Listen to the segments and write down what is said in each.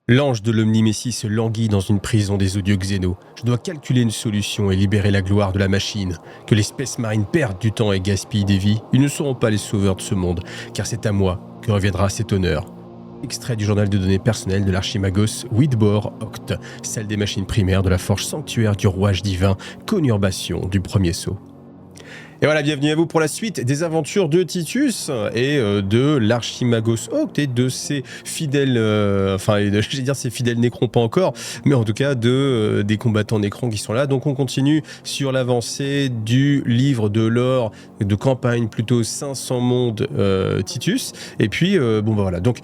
L'ange de l'Omnimésis languit dans une prison des odieux Xénos. Je dois calculer une solution et libérer la gloire de la machine. Que l'espèce marine perde du temps et gaspille des vies, ils ne seront pas les sauveurs de ce monde, car c'est à moi que reviendra cet honneur. Extrait du journal de données personnelles de l'archimagos Widbor Oct, celle des machines primaires de la forge sanctuaire du rouage divin, conurbation du premier sceau. Et voilà, bienvenue à vous pour la suite des aventures de Titus et de l'Archimagos Oct et de ses fidèles, je vais dire ses fidèles Nécrons, pas encore, mais en tout cas des combattants Nécrons qui sont là. Donc on continue sur l'avancée du livre de lore de campagne, plutôt 500 mondes Titus. Et puis, voilà, donc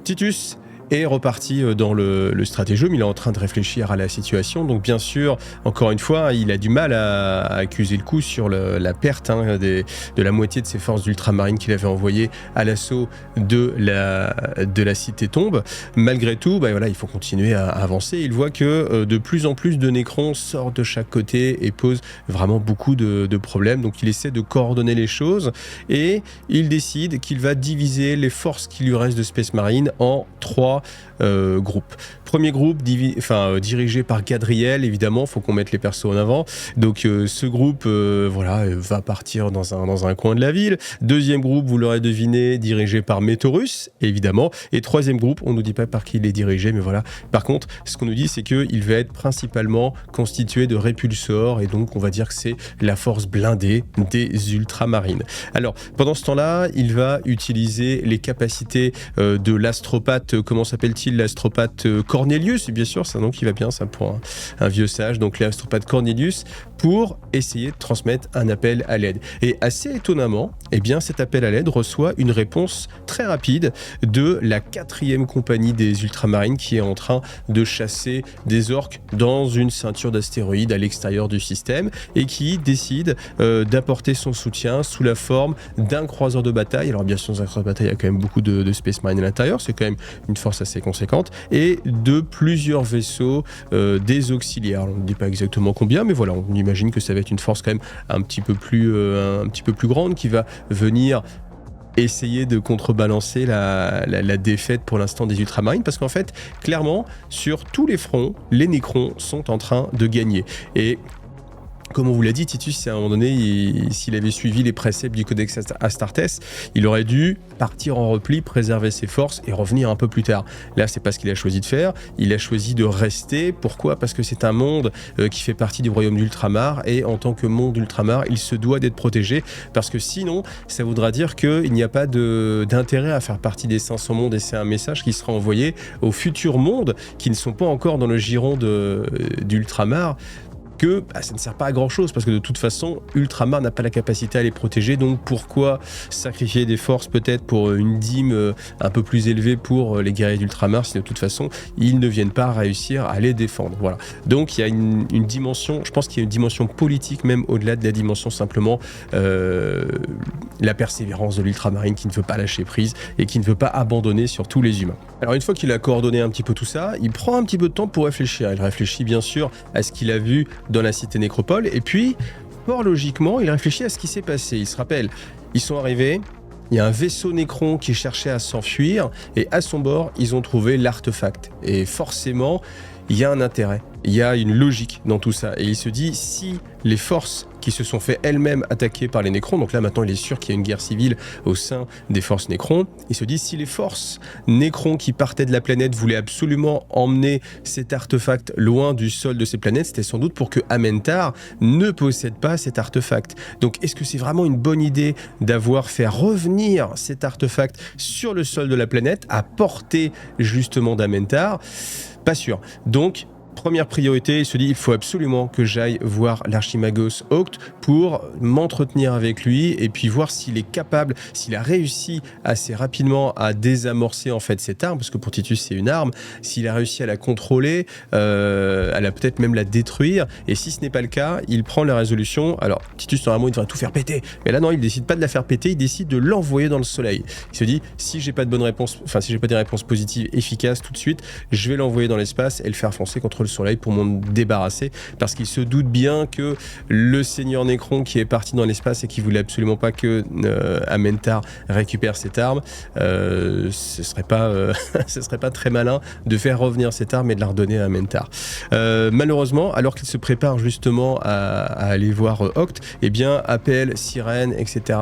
Titus est reparti dans le stratagème, il est en train de réfléchir à la situation, donc bien sûr, encore une fois, il a du mal à accuser le coup sur la perte de la moitié de ses forces d'ultramarines qu'il avait envoyées à l'assaut de la cité tombe. Malgré tout, il faut continuer à avancer. Il voit que de plus en plus de Nécrons sortent de chaque côté et posent vraiment beaucoup de problèmes, donc il essaie de coordonner les choses et il décide qu'il va diviser les forces qui lui restent de Space Marine en 3 groupes. Premier groupe dirigé par Gadriel, évidemment, faut qu'on mette les persos en avant. Donc ce groupe va partir dans un coin de la ville. Deuxième groupe, vous l'aurez deviné, dirigé par Métaurus, évidemment. Et troisième groupe, on nous dit pas par qui il est dirigé, mais voilà. Par contre, ce qu'on nous dit, c'est qu'il va être principalement constitué de répulsors, et donc on va dire que c'est la force blindée des ultramarines. Alors, pendant ce temps-là, il va utiliser les capacités de l'astropathe, comment s'appelle-t-il, l'astropathe Cornelius, et bien sûr, c'est un nom qui va bien, ça, pour un vieux sage, donc l'astropathe Cornelius, pour essayer de transmettre un appel à l'aide. Et assez étonnamment, cet appel à l'aide reçoit une réponse très rapide de la 4e compagnie des ultramarines qui est en train de chasser des orques dans une ceinture d'astéroïdes à l'extérieur du système et qui décide d'apporter son soutien sous la forme d'un croiseur de bataille. Alors bien sûr, dans un croiseur de bataille, il y a quand même beaucoup de Space Marine à l'intérieur, c'est quand même une force assez conséquente, et de plusieurs vaisseaux des auxiliaires. On ne dit pas exactement combien, mais voilà, on imagine que ça va être une force quand même un petit peu plus grande qui va venir essayer de contrebalancer la défaite pour l'instant des ultramarines, parce qu'en fait, clairement, sur tous les fronts, les Nécrons sont en train de gagner. Et comme on vous l'a dit, Titus, à un moment donné, s'il avait suivi les préceptes du Codex Astartes, il aurait dû partir en repli, préserver ses forces et revenir un peu plus tard. Là, c'est pas ce qu'il a choisi de faire. Il a choisi de rester. Pourquoi ? Parce que c'est un monde qui fait partie du royaume d'Ultramar, et en tant que monde d'Ultramar, il se doit d'être protégé, parce que sinon, ça voudra dire qu'il n'y a pas d'intérêt à faire partie des 500 mondes, et c'est un message qui sera envoyé aux futurs mondes qui ne sont pas encore dans le giron d'Ultramar, que ça ne sert pas à grand chose, parce que de toute façon Ultramar n'a pas la capacité à les protéger, donc pourquoi sacrifier des forces peut-être pour une dîme un peu plus élevée pour les guerriers d'Ultramar si de toute façon ils ne viennent pas réussir à les défendre. Voilà. Donc il y a une dimension, je pense qu'il y a une dimension politique même au-delà de la dimension simplement la persévérance de l'ultramarine qui ne veut pas lâcher prise et qui ne veut pas abandonner sur tous les humains. Alors une fois qu'il a coordonné un petit peu tout ça, il prend un petit peu de temps pour réfléchir. Il réfléchit bien sûr à ce qu'il a vu dans la cité nécropole, et puis, fort logiquement, il réfléchit à ce qui s'est passé. Il se rappelle, ils sont arrivés, il y a un vaisseau Nécron qui cherchait à s'enfuir, et à son bord, ils ont trouvé l'artefact. Et forcément, il y a un intérêt, il y a une logique dans tout ça. Et il se dit, si les forces qui se sont fait elles-mêmes attaquer par les Nécrons, donc là maintenant il est sûr qu'il y a une guerre civile au sein des forces Nécrons, il se dit, si les forces Nécrons qui partaient de la planète voulaient absolument emmener cet artefact loin du sol de ces planètes, c'était sans doute pour que Amentar ne possède pas cet artefact. Donc est-ce que c'est vraiment une bonne idée d'avoir fait revenir cet artefact sur le sol de la planète à portée justement d'Amentar ? Pas sûr. Donc première priorité, il se dit, il faut absolument que j'aille voir l'Archimagos Oct pour m'entretenir avec lui et puis voir s'il est capable, s'il a réussi assez rapidement à désamorcer en fait cette arme, parce que pour Titus c'est une arme, s'il a réussi à la contrôler, à peut-être même la détruire, et si ce n'est pas le cas, il prend la résolution. Alors Titus normalement il devrait tout faire péter, mais là non, il décide pas de la faire péter, il décide de l'envoyer dans le soleil. Il se dit, si j'ai pas de bonnes réponses, si j'ai pas des réponses positives efficaces tout de suite, je vais l'envoyer dans l'espace et le faire foncer contre contre le soleil pour m'en débarrasser, parce qu'il se doute bien que le seigneur Nécron qui est parti dans l'espace et qui voulait absolument pas que Amentar récupère cette arme, ce serait pas très malin de faire revenir cette arme et de la redonner à Amentar. Malheureusement, alors qu'il se prépare justement à aller voir Octe, eh bien appel, sirène, etc.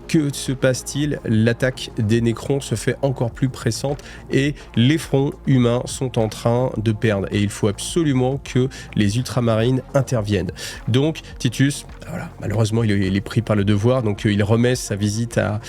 Que se passe-t-il? L'attaque des Nécrons se fait encore plus pressante et les fronts humains sont en train de perdre. Et il faut absolument que les ultramarines interviennent. Donc Titus, voilà, malheureusement il est pris par le devoir, donc il remet sa visite à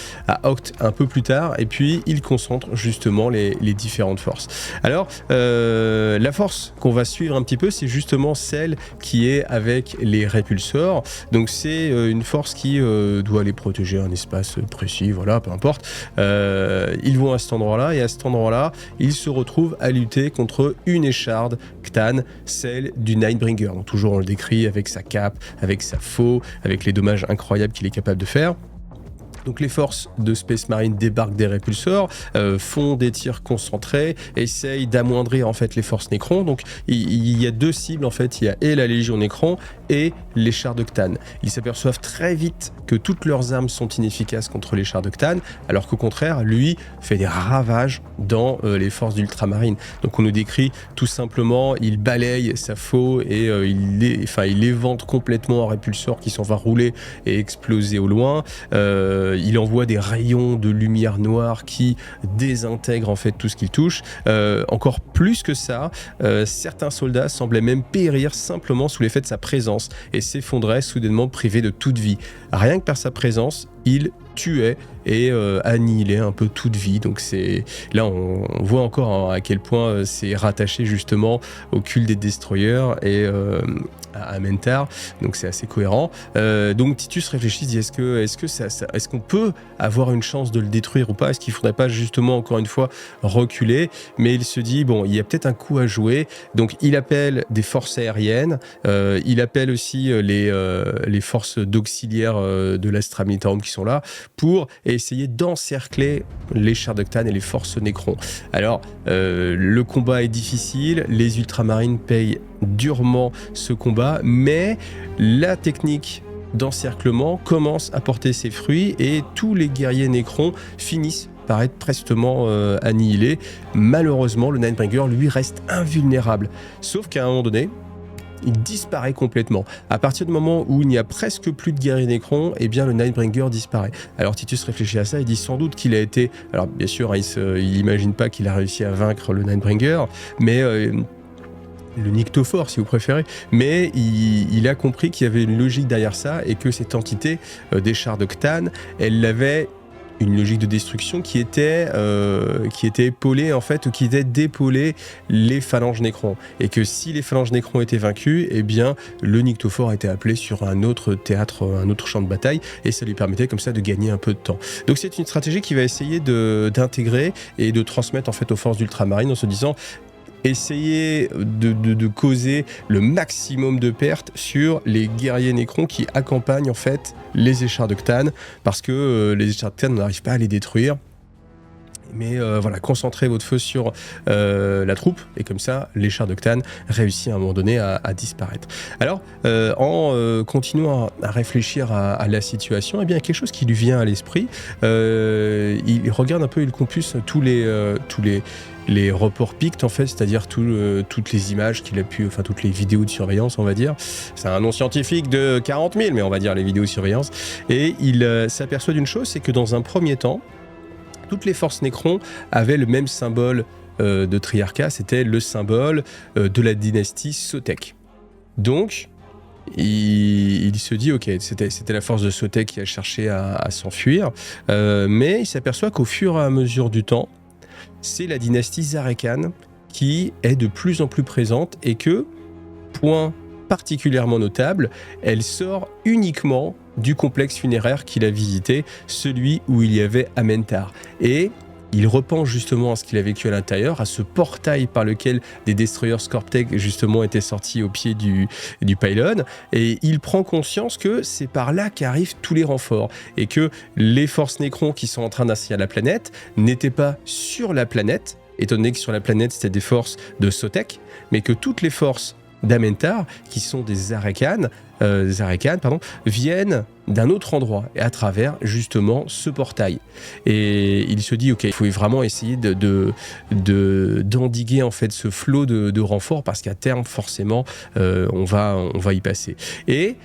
Octe un peu plus tard et puis il concentre justement les différentes forces. Alors la force qu'on va suivre un petit peu, c'est justement celle qui est avec les répulsors. Donc c'est une force qui doit les protéger un espace précis, voilà, peu importe. Ils vont à cet endroit-là et à cet endroit-là, ils se retrouvent à lutter contre une écharde Ctan, celle du Nightbringer. Donc toujours on le décrit avec sa cape, avec sa faux, avec les dommages incroyables qu'il est capable de faire. Donc les forces de Space Marine débarquent des répulsors, font des tirs concentrés, essayent d'amoindrir en fait les forces Nécron. Donc il y a deux cibles en fait, il y a et la Légion Nécron et les chars de Ctan. Ils s'aperçoivent très vite que toutes leurs armes sont inefficaces contre les chars de Ctan, alors qu'au contraire, lui fait des ravages dans les forces d'ultramarine. Donc on nous décrit tout simplement, il balaye sa faux et il évente complètement un répulsor qui s'en va rouler et exploser au loin. Il envoie des rayons de lumière noire qui désintègrent en fait tout ce qu'il touche. Encore plus que ça, certains soldats semblaient même périr simplement sous l'effet de sa présence et s'effondraient soudainement privés de toute vie. Rien que par sa présence, il tuait et annihilait un peu toute vie. Donc là on voit encore à quel point c'est rattaché justement au culte des destroyers et à Amentar, donc c'est assez cohérent. Donc Titus réfléchit, dit est-ce qu'on peut avoir une chance de le détruire ou pas? Est-ce qu'il ne faudrait pas justement encore une fois reculer? Mais il se dit bon, il y a peut-être un coup à jouer, donc il appelle des forces aériennes, il appelle aussi les forces d'auxiliaires de l'Astra Militarum qui sont là pour essayer d'encercler les chars de Ctan et les forces Nécron. Alors le combat est difficile, les ultramarines payent durement ce combat, mais la technique d'encerclement commence à porter ses fruits et tous les guerriers Nécrons finissent par être prestement annihilés. Malheureusement, le Nightbringer, lui, reste invulnérable. Sauf qu'à un moment donné, il disparaît complètement. À partir du moment où il n'y a presque plus de guerriers Nécrons, eh bien le Nightbringer disparaît. Alors Titus réfléchit à ça, il dit sans doute qu'il a été... Alors bien sûr, il n'imagine pas qu'il a réussi à vaincre le Nightbringer, mais... le Nyctophore si vous préférez, mais il a compris qu'il y avait une logique derrière ça et que cette entité des chars de Ctan, elle avait une logique de destruction qui était épaulée en fait, ou qui était d'épauler les phalanges Nécrons, et que si les phalanges Nécrons étaient vaincus, eh bien le Nyctophore était appelé sur un autre théâtre, un autre champ de bataille, et ça lui permettait comme ça de gagner un peu de temps. Donc c'est une stratégie qui va essayer d'intégrer et de transmettre en fait aux forces d'ultramarine en se disant essayer de causer le maximum de pertes sur les guerriers Nécrons qui accompagnent en fait les échards de Ctan, parce que les échards de Ctan, on n'arrive pas à les détruire. Mais voilà, concentrez votre feu sur la troupe, et comme ça, les chars de Ctan réussissent à un moment donné à disparaître. Alors, en continuant à réfléchir à la situation, eh bien, quelque chose qui lui vient à l'esprit, il regarde un peu, il compulse tous les reports PICT en fait, c'est-à-dire toutes les images qu'il a pu, enfin toutes les vidéos de surveillance, on va dire. C'est un nom scientifique de 40 000, mais on va dire les vidéos de surveillance. Et il s'aperçoit d'une chose, c'est que dans un premier temps, toutes les forces Nécrons avaient le même symbole de triarcat, c'était le symbole de la dynastie Sotek. Donc, il se dit, ok, c'était la force de Sotek qui a cherché à s'enfuir, mais il s'aperçoit qu'au fur et à mesure du temps, c'est la dynastie Zarekan qui est de plus en plus présente et que, point particulièrement notable, elle sort uniquement du complexe funéraire qu'il a visité, celui où il y avait Amentar. Et il repense justement à ce qu'il a vécu à l'intérieur, à ce portail par lequel des destroyers Scorptech justement étaient sortis au pied du pylône, et il prend conscience que c'est par là qu'arrivent tous les renforts, et que les forces Nécrons qui sont en train d'assaillir la planète n'étaient pas sur la planète, étant donné que sur la planète, c'était des forces de Sotek, mais que toutes les forces d'Amentar, qui sont des Arakanes, viennent d'un autre endroit, et à travers justement ce portail. Et il se dit, ok, il faut vraiment essayer d'endiguer en fait ce flot de renforts, parce qu'à terme, forcément, on va y passer. Et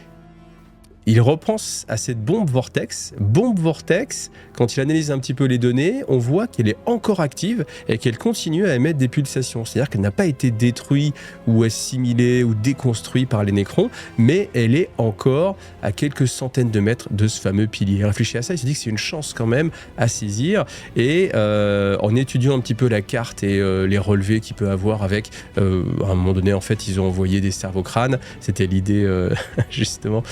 il repense à cette bombe vortex. Bombe vortex, quand il analyse un petit peu les données, on voit qu'elle est encore active et qu'elle continue à émettre des pulsations. C'est-à-dire qu'elle n'a pas été détruite ou assimilée ou déconstruite par les nécrons, mais elle est encore à quelques centaines de mètres de ce fameux pilier. Il réfléchit à ça, il se dit que c'est une chance quand même à saisir. Et en étudiant un petit peu la carte et les relevés qu'il peut avoir avec, à un moment donné, en fait, ils ont envoyé des cerveaux-crânes. C'était l'idée, justement,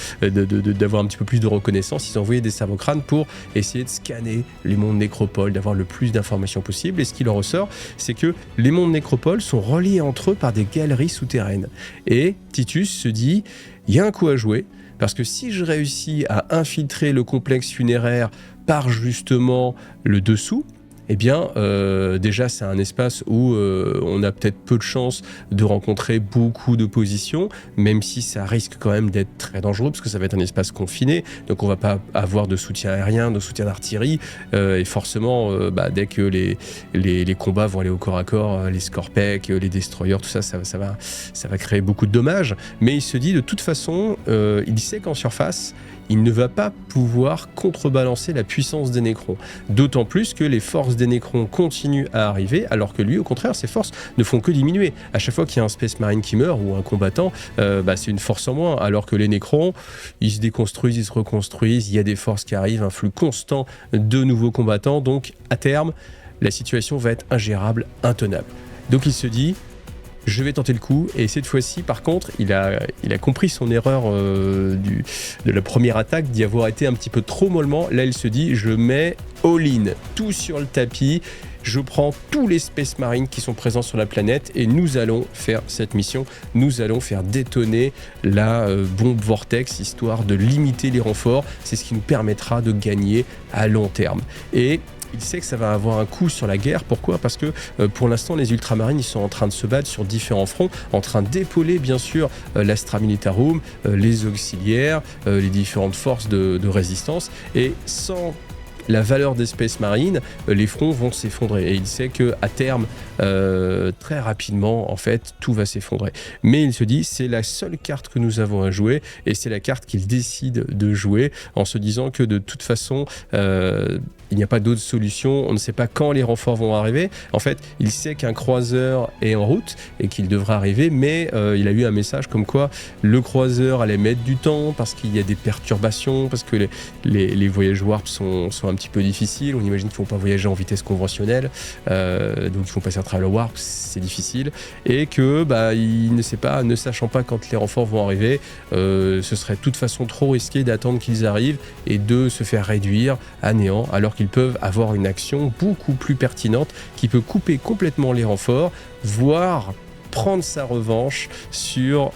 d'avoir un petit peu plus de reconnaissance. Ils ont envoyé des cerveaux-crânes pour essayer de scanner les mondes nécropoles, d'avoir le plus d'informations possible. Et ce qui leur ressort, c'est que les mondes nécropoles sont reliés entre eux par des galeries souterraines. Et Titus se dit, il y a un coup à jouer, parce que si je réussis à infiltrer le complexe funéraire par justement le dessous, eh bien, déjà, c'est un espace où on a peut-être peu de chances de rencontrer beaucoup d'opposition, même si ça risque quand même d'être très dangereux, parce que ça va être un espace confiné, donc on va pas avoir de soutien aérien, de soutien d'artillerie, et forcément, dès que les combats vont aller au corps à corps, les Scorpec, les Destroyers, tout ça, ça va créer beaucoup de dommages, mais il se dit, de toute façon, il sait qu'en surface, il ne va pas pouvoir contrebalancer la puissance des nécrons. D'autant plus que les forces des nécrons continuent à arriver, alors que lui, au contraire, ses forces ne font que diminuer. À chaque fois qu'il y a un Space Marine qui meurt, ou un combattant, c'est une force en moins, alors que les nécrons, ils se déconstruisent, ils se reconstruisent, il y a des forces qui arrivent, un flux constant de nouveaux combattants, donc à terme, la situation va être ingérable, intenable. Donc il se dit, je vais tenter le coup, et cette fois-ci, par contre, il a compris son erreur de la première attaque, d'y avoir été un petit peu trop mollement. Là, il se dit, je mets all-in, tout sur le tapis, je prends tous les Space Marines qui sont présents sur la planète, et nous allons faire cette mission, nous allons faire détonner la bombe Vortex, histoire de limiter les renforts. C'est ce qui nous permettra de gagner à long terme. Et il sait que ça va avoir un coup sur la guerre. Pourquoi ? Parce que pour l'instant, les Ultramarines, ils sont en train de se battre sur différents fronts, en train d'épauler bien sûr l'Astra Militarum, les auxiliaires, les différentes forces de résistance. Et sans la valeur des Space Marines, les fronts vont s'effondrer. Et il sait qu'à terme, très rapidement, en fait, tout va s'effondrer. Mais il se dit, c'est la seule carte que nous avons à jouer, et c'est la carte qu'il décide de jouer, en se disant que de toute façon, il n'y a pas d'autre solution, on ne sait pas quand les renforts vont arriver. En fait, il sait qu'un croiseur est en route, et qu'il devra arriver, mais il a eu un message comme quoi le croiseur allait mettre du temps, parce qu'il y a des perturbations, parce que les voyages warp sont un petit peu difficiles. On imagine qu'ils ne vont pas voyager en vitesse conventionnelle, donc ils vont passer à travers le warp, c'est difficile, et que il ne sachant pas quand les renforts vont arriver, ce serait de toute façon trop risqué d'attendre qu'ils arrivent et de se faire réduire à néant, alors qu'ils peuvent avoir une action beaucoup plus pertinente qui peut couper complètement les renforts, voire prendre sa revanche sur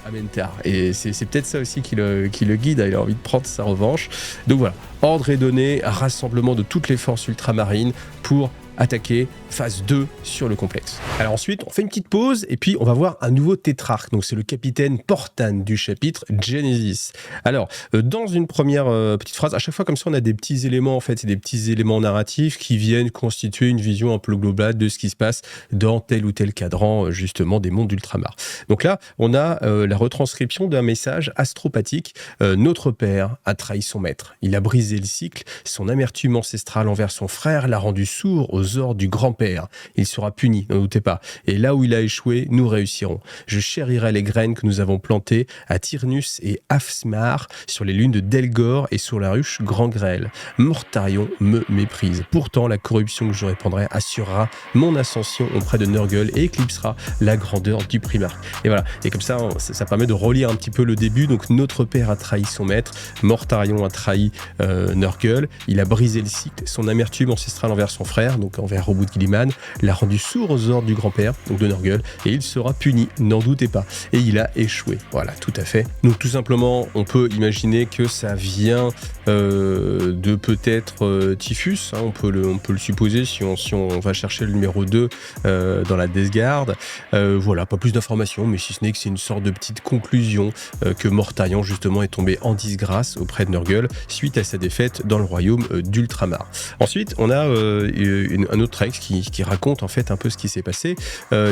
Amentar. Et c'est peut-être ça aussi qui le guide, il a envie de prendre sa revanche. Donc voilà, ordre est donné, rassemblement de toutes les forces ultramarines pour attaquer phase 2 sur le complexe. Alors ensuite, on fait une petite pause et puis on va voir un nouveau tétrarque. Donc c'est le capitaine Portan du chapitre Genesis. Alors, dans une première petite phrase, à chaque fois comme ça, on a des petits éléments en fait, c'est des petits éléments narratifs qui viennent constituer une vision un peu globale de ce qui se passe dans tel ou tel cadran justement des mondes d'ultramar. Donc là, on a la retranscription d'un message astropathique. Notre père a trahi son maître. Il a brisé le cycle. Son amertume ancestrale envers son frère l'a rendu sourd aux ordres du grand-père. Il sera puni, n'en doutez pas. Et là où il a échoué, nous réussirons. Je chérirai les graines que nous avons plantées à Tyrnus et Afsmar, sur les lunes de Delgor et sur la ruche Grand Grêle. Mortarion me méprise. Pourtant, la corruption que je répandrai assurera mon ascension auprès de Nurgle et éclipsera la grandeur du Primarque. Et voilà. Et comme ça, ça permet de relire un petit peu le début. Donc, notre père a trahi son maître. Mortarion a trahi Nurgle. Il a brisé le cycle. Son amertume ancestrale envers son frère. Donc, envers Robert Guilliman, l'a rendu sourd aux ordres du grand-père, donc de Nurgle, et il sera puni, n'en doutez pas. Et il a échoué, voilà, tout à fait. Donc tout simplement, on peut imaginer que ça vient de peut-être Typhus, hein, on peut le supposer si on va chercher le numéro 2 dans la Death Guard. Voilà, pas plus d'informations, mais si ce n'est que c'est une sorte de petite conclusion que Mortarion justement est tombé en disgrâce auprès de Nurgle suite à sa défaite dans le royaume d'Ultramar. Ensuite, on a un autre texte qui raconte en fait un peu ce qui s'est passé.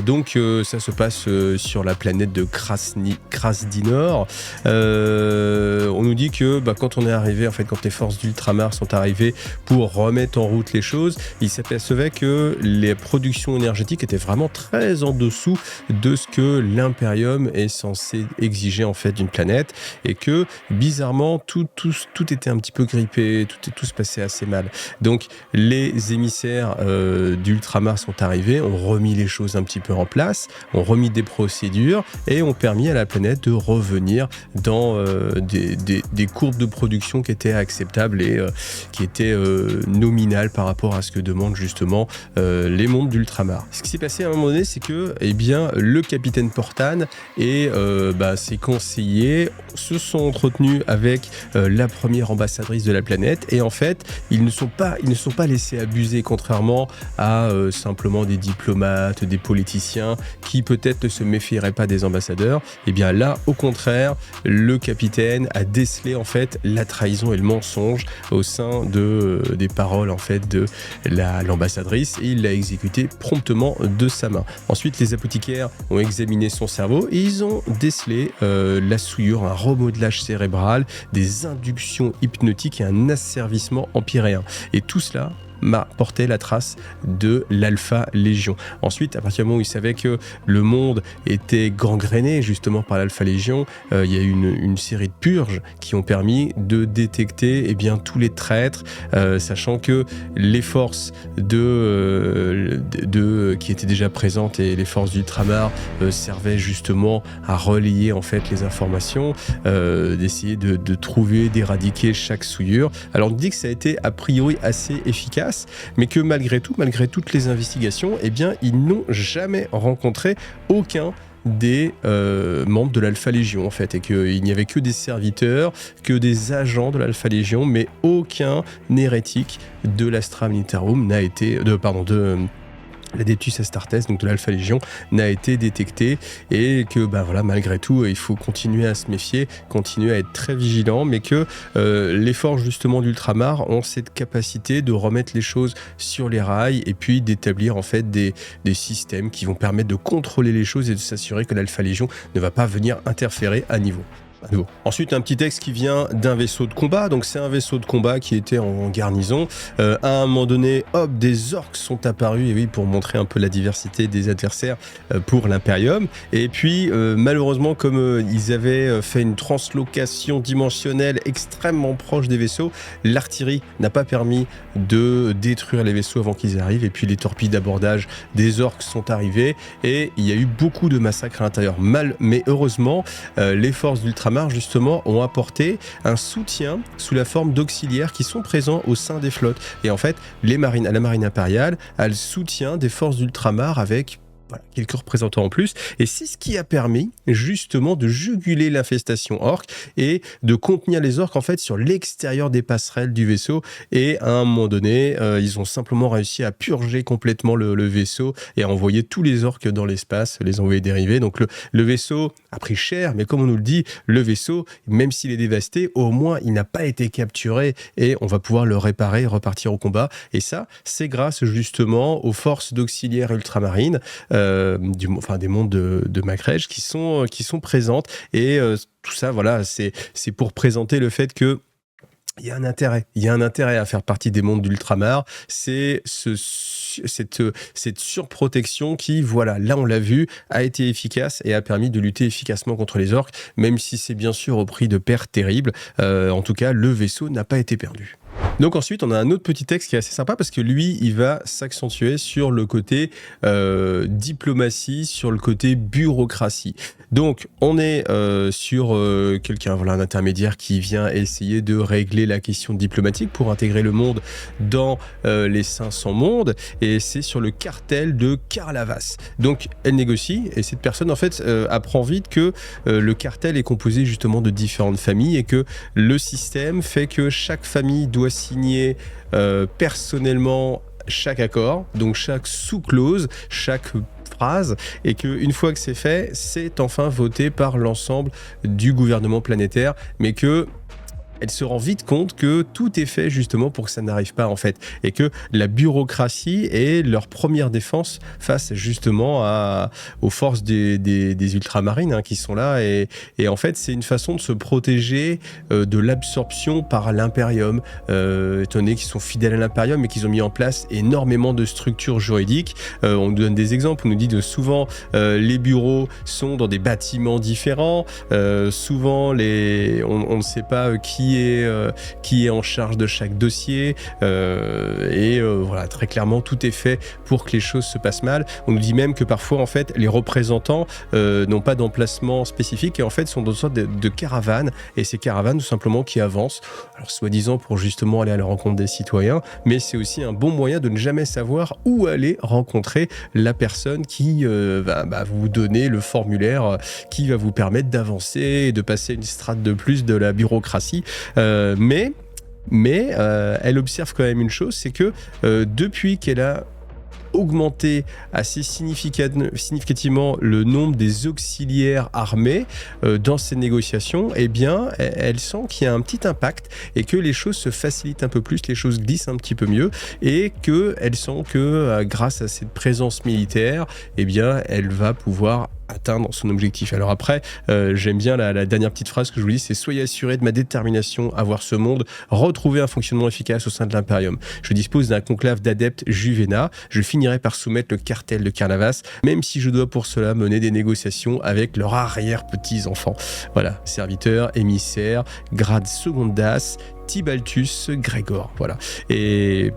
Donc ça se passe sur la planète de Krasdinor. On nous dit que quand on est arrivé, en fait, quand les forces d'Ultramar sont arrivées pour remettre en route les choses, il s'apercevait que les productions énergétiques étaient vraiment très en dessous de ce que l'Imperium est censé exiger en fait d'une planète, et que bizarrement tout était un petit peu grippé, tout se passait assez mal. Donc les émissaires d'Ultramar sont arrivés, ont remis les choses un petit peu en place, ont remis des procédures et ont permis à la planète de revenir dans des courbes de production qui étaient acceptables et qui étaient nominales par rapport à ce que demandent justement les mondes d'Ultramar. Ce qui s'est passé à un moment donné, c'est que le capitaine Portan et ses conseillers se sont entretenus avec la première ambassadrice de la planète, et en fait ils ne sont pas laissés abuser, contrairement à simplement des diplomates, des politiciens qui peut-être ne se méfieraient pas des ambassadeurs. Et bien là, au contraire, le capitaine a décelé en fait la trahison et le mensonge au sein des paroles en fait de l'ambassadrice, et il l'a exécuté promptement de sa main. Ensuite, les apothicaires ont examiné son cerveau et ils ont décelé la souillure, un remodelage cérébral, des inductions hypnotiques et un asservissement empyréen. Et tout cela m'a porté la trace de l'Alpha Légion. Ensuite, à partir du moment où il savait que le monde était gangréné justement par l'Alpha Légion, il y a eu une série de purges qui ont permis de détecter tous les traîtres, sachant que les forces qui étaient déjà présentes et les forces d'Ultramar servaient justement à relayer en fait les informations, d'essayer de trouver, d'éradiquer chaque souillure. Alors on dit que ça a été a priori assez efficace, mais que malgré toutes les investigations, ils n'ont jamais rencontré aucun des membres de l'Alpha Légion en fait, et qu'il n'y avait que des serviteurs, que des agents de l'Alpha Légion, mais aucun hérétique de l'Astra Militarum n'a été l'Adeptus Astartes, donc de l'Alpha Légion, n'a été détecté, et que malgré tout il faut continuer à se méfier, continuer à être très vigilant, mais que les forces justement d'Ultramar ont cette capacité de remettre les choses sur les rails et puis d'établir en fait des systèmes qui vont permettre de contrôler les choses et de s'assurer que l'Alpha Légion ne va pas venir interférer à nouveau. Ensuite, un petit texte qui vient d'un vaisseau de combat. Donc c'est un vaisseau de combat qui était en garnison. À un moment donné, des orques sont apparus, et oui, pour montrer un peu la diversité des adversaires pour l'Imperium. Et puis malheureusement, comme ils avaient fait une translocation dimensionnelle extrêmement proche des vaisseaux, l'artillerie n'a pas permis de détruire les vaisseaux avant qu'ils arrivent. Et puis les torpilles d'abordage des orques sont arrivées, et il y a eu beaucoup de massacres à l'intérieur. Mais heureusement, les forces d'Ultramar justement ont apporté un soutien sous la forme d'auxiliaires qui sont présents au sein des flottes. Et en fait, la marine impériale a le soutien des forces d'Ultramar avec quelques représentants en plus, et c'est ce qui a permis justement de juguler l'infestation orque et de contenir les orques en fait sur l'extérieur des passerelles du vaisseau. Et à un moment donné, ils ont simplement réussi à purger complètement le vaisseau et à envoyer tous les orques dans l'espace, les envoyer dériver. Donc le vaisseau a pris cher, mais comme on nous le dit, le vaisseau, même s'il est dévasté, au moins il n'a pas été capturé, et on va pouvoir le réparer et repartir au combat. Et ça, c'est grâce justement aux forces d'auxiliaires ultramarines des mondes de Macrège qui sont présentes, et tout ça, c'est pour présenter le fait que il y a un intérêt à faire partie des mondes d'Ultramar. C'est cette surprotection qui, là on l'a vu, a été efficace et a permis de lutter efficacement contre les orques, même si c'est bien sûr au prix de pertes terribles. En tout cas, le vaisseau n'a pas été perdu. Donc ensuite, on a un autre petit texte qui est assez sympa parce que lui, il va s'accentuer sur le côté diplomatie, sur le côté bureaucratie. Donc, on est sur quelqu'un, voilà, un intermédiaire qui vient essayer de régler la question diplomatique pour intégrer le monde dans les 500 mondes, et c'est sur le cartel de Carlavas. Donc, elle négocie, et cette personne, en fait, apprend vite que le cartel est composé justement de différentes familles et que le système fait que chaque famille doit signer personnellement chaque accord, donc chaque sous-clause, chaque phrase, et qu'une fois que c'est fait, c'est enfin voté par l'ensemble du gouvernement planétaire, mais que elle se rend vite compte que tout est fait justement pour que ça n'arrive pas en fait, et que la bureaucratie est leur première défense face justement aux forces des ultramarines qui sont là, et en fait c'est une façon de se protéger de l'absorption par l'impérium, étant donné qu'ils sont fidèles à l'impérium et qu'ils ont mis en place énormément de structures juridiques. On nous donne des exemples, on nous dit que souvent les bureaux sont dans des bâtiments différents, souvent on ne sait pas qui est en charge de chaque dossier, et voilà, très clairement tout est fait pour que les choses se passent mal. On nous dit même que parfois en fait les représentants n'ont pas d'emplacement spécifique et en fait sont dans une sorte de caravanes, et ces caravanes tout simplement qui avancent, alors soi-disant pour justement aller à la rencontre des citoyens, mais c'est aussi un bon moyen de ne jamais savoir où aller rencontrer la personne qui va vous donner le formulaire qui va vous permettre d'avancer et de passer une strate de plus de la bureaucratie. Mais elle observe quand même une chose, c'est que depuis qu'elle a augmenté assez significativement le nombre des auxiliaires armés dans ces négociations, eh bien, elle sent qu'il y a un petit impact et que les choses se facilitent un peu plus, les choses glissent un petit peu mieux, et qu'elle sent que grâce à cette présence militaire, eh bien, elle va pouvoir atteindre son objectif. Alors après, j'aime bien la dernière petite phrase que je vous dis, c'est « Soyez assurés de ma détermination à voir ce monde retrouver un fonctionnement efficace au sein de l'Imperium. Je dispose d'un conclave d'adeptes Juvena. Je finirai par soumettre le cartel de Carlavas, même si je dois pour cela mener des négociations avec leurs arrière-petits-enfants. » Voilà, serviteur, émissaire, grade secondas, Tibaltus Grégor. Voilà. Et